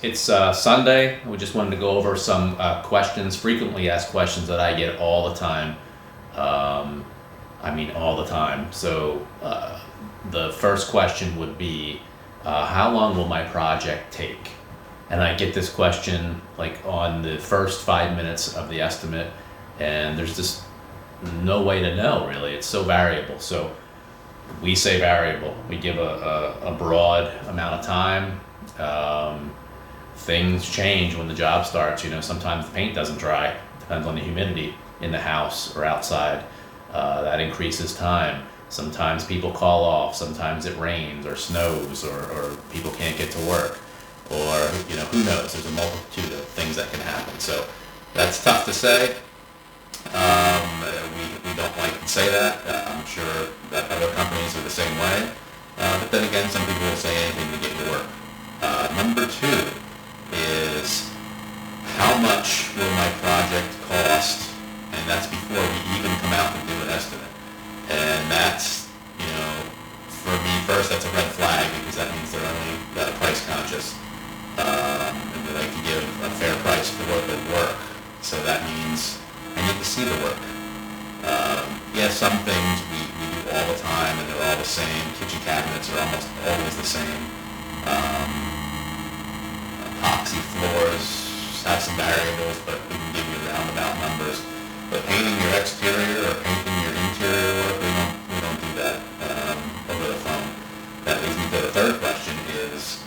It's Sunday. We just wanted to go over some questions, frequently asked questions that I get all the time. Um, I mean, all the time. So the first question would be, how long will my project take? And I get this question like on the first 5 minutes of the estimate, and there's just no way to know really. It's so variable. So we say variable. We give a broad amount of time. Things change when the job starts. You know, sometimes the paint doesn't dry. Depends on the humidity in the house or outside. That increases time. Sometimes people call off. Sometimes it rains or snows, or people can't get to work. Or, you know, who knows? There's a multitude of things that can happen. So that's tough to say. We don't like to say that. I'm sure that other companies are the same way. But then again, some people will say anything to get you to work. Number two is, how much will my project cost? And that's before we even come out and do an estimate. And that's, you know, for me first, that's a red flag, because that means they're only price conscious. And they like to give a fair price for the work. So that means I need to see the work. Some things we do all the time, and they're all the same. Kitchen cabinets are almost always the same. Epoxy floors have some variables, but we can give you roundabout numbers. But painting your exterior or painting your interior work, we don't do that over the phone. That leads me to the third question is,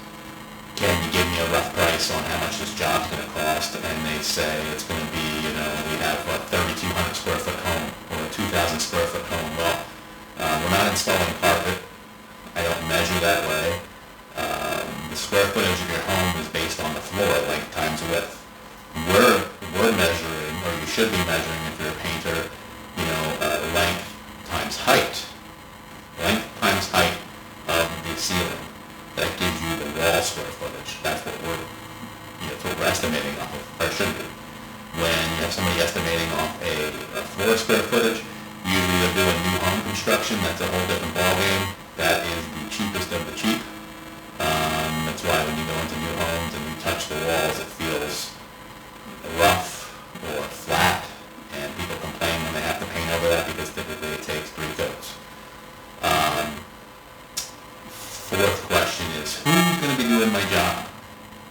can you give me a rough price on how much this job's going to cost? And they say it's going to be, you know, we have a 3,200 square foot home or a 2,000 square foot home. Well, we're not installing carpet. I don't measure that way. The square footage of your home is based on the floor, length times width. We're measuring, or you should be measuring if you're a painter, you know, length times height. Length times height of the ceiling. That gives you the wall square footage. That's what we're estimating off of, or should be. When you have somebody estimating off a floor square footage, usually they're doing new home construction. That's a whole different ballgame. That is the cheapest of the cheap. That's why when you go into new homes and you touch the walls, it feels rough or flat, and people complain when they have to paint over that, because typically it takes 3 coats. Fourth question is, who's going to be doing my job?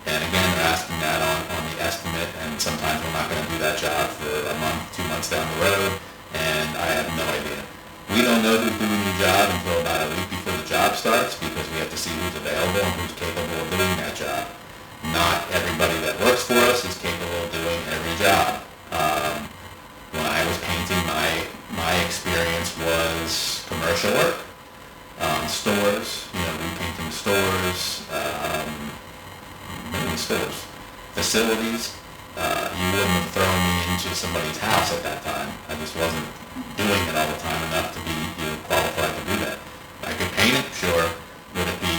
And again, they're asking that on the estimate, and sometimes we're not going to do that job for a month, 2 months down the road, and I have no idea. We don't know who's doing the job until about a week before the job starts, because we have to see who's available and who's capable of doing that job. Not everybody that works for us is capable of doing every job. When I was painting, my experience was commercial work. Stores, you know, repainting stores, mainly stores, facilities. You wouldn't have thrown me into somebody's house at that time. I just wasn't doing it all the time enough to be qualified to do that. I could paint it, sure. Would it be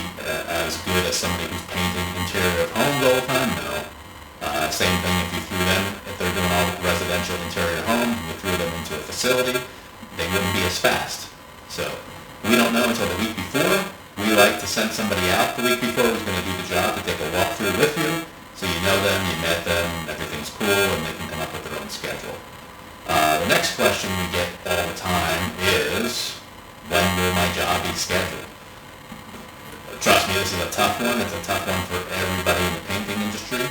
as good as somebody who's painting interior of homes all the time? No. Same thing if they're doing all the residential interior homes, you threw them into a facility, they wouldn't be as fast. So we don't know until the week before. We like to send somebody out the week before who's going to do the job, to take a walkthrough with you, so you know them, you met them, everything's cool, and they can come up with their own schedule. The next question we get all the time is, when will my job be scheduled? Trust me, this is a tough one. It's a tough one for everybody in the painting industry.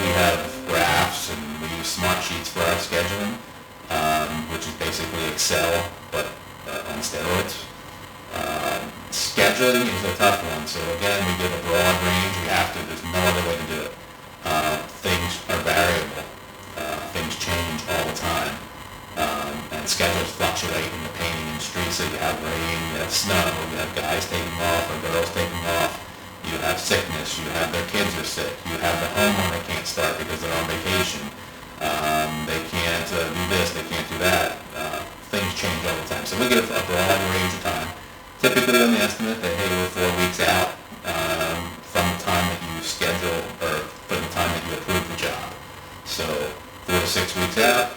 We have graphs, and we use smart sheets for our scheduling, which is basically Excel, but on steroids. Scheduling is a tough one. So again, we give a broad range. We have to. There's no other way to do it. Things are variable. Things change all the time. And schedules fluctuate in the painting industry. So you have rain, you have snow, you have guys taking off or girls taking off. You have sickness. You have their kids are sick. You have the homeowner can't start because they're on vacation. They can't do this. They can't do that. Things change all the time. So we give a broad range of time. Typically on the estimate, that hey, we're 4 weeks out from the time that you schedule, or from the time that you approve the job. So 4 to 6 weeks out,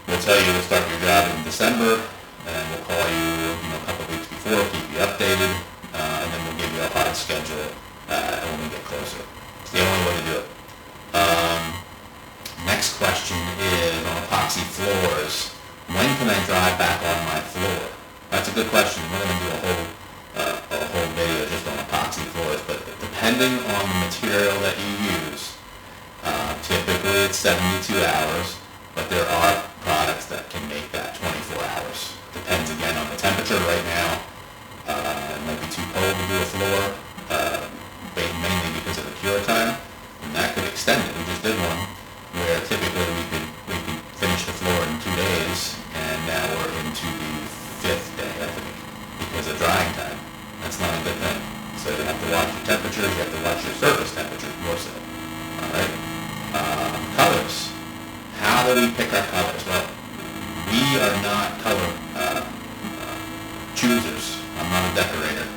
we'll tell you we'll start your job in December, and we'll call you, a couple weeks before, keep you updated, and then we'll give you a hard schedule when we get closer. It's the way to do it. Next question is on epoxy floors. When can I drive back on my floor? That's a good question. We're going to do a whole video just on epoxy floors, but depending on the material that you use, typically it's 72 hours, but there are products that can make that 24 hours. Depends again on the temperature. Right now, it might be too cold to do a floor, mainly because of the cure time, and that could extend it. We just did one where typically we could finish the floor in 2 days, and now we're into the 5th day, I think, because of drying time. That's not a good thing. So you have to watch your temperatures, you have to watch your surface temperature more so. Alright? Colors. How do we pick our colors? Well, we are not color choosers. I'm not a decorator.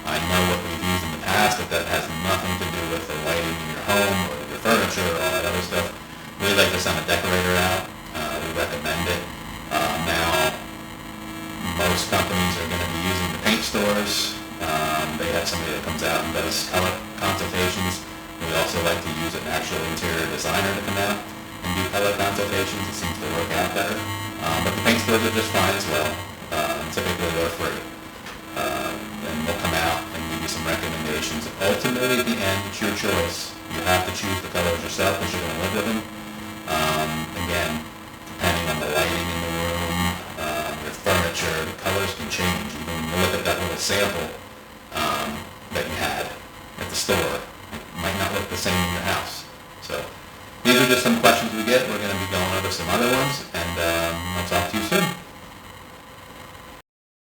I know what we've used in the past, but that has nothing to do with the lighting in your home or your furniture or all that other stuff. We like to send a decorator out. We recommend it. Now, most companies are going to be using the paint stores. They have somebody that comes out and does color consultations. We also like to use an actual interior designer to come out and do color consultations. It seems to work out better. But the paint stores are just fine as well. Typically they're free. And they'll come out and give you some recommendations. Ultimately, at the end, it's your choice. You have to choose the colors yourself because you're going to live with them. Again, depending on the lighting in the room, your furniture, the colors can change. You can look at that little sample that you had at the store. It might not look the same in your house. So these are just some questions we get. We're going to be going over some other ones, and I'll talk to you soon.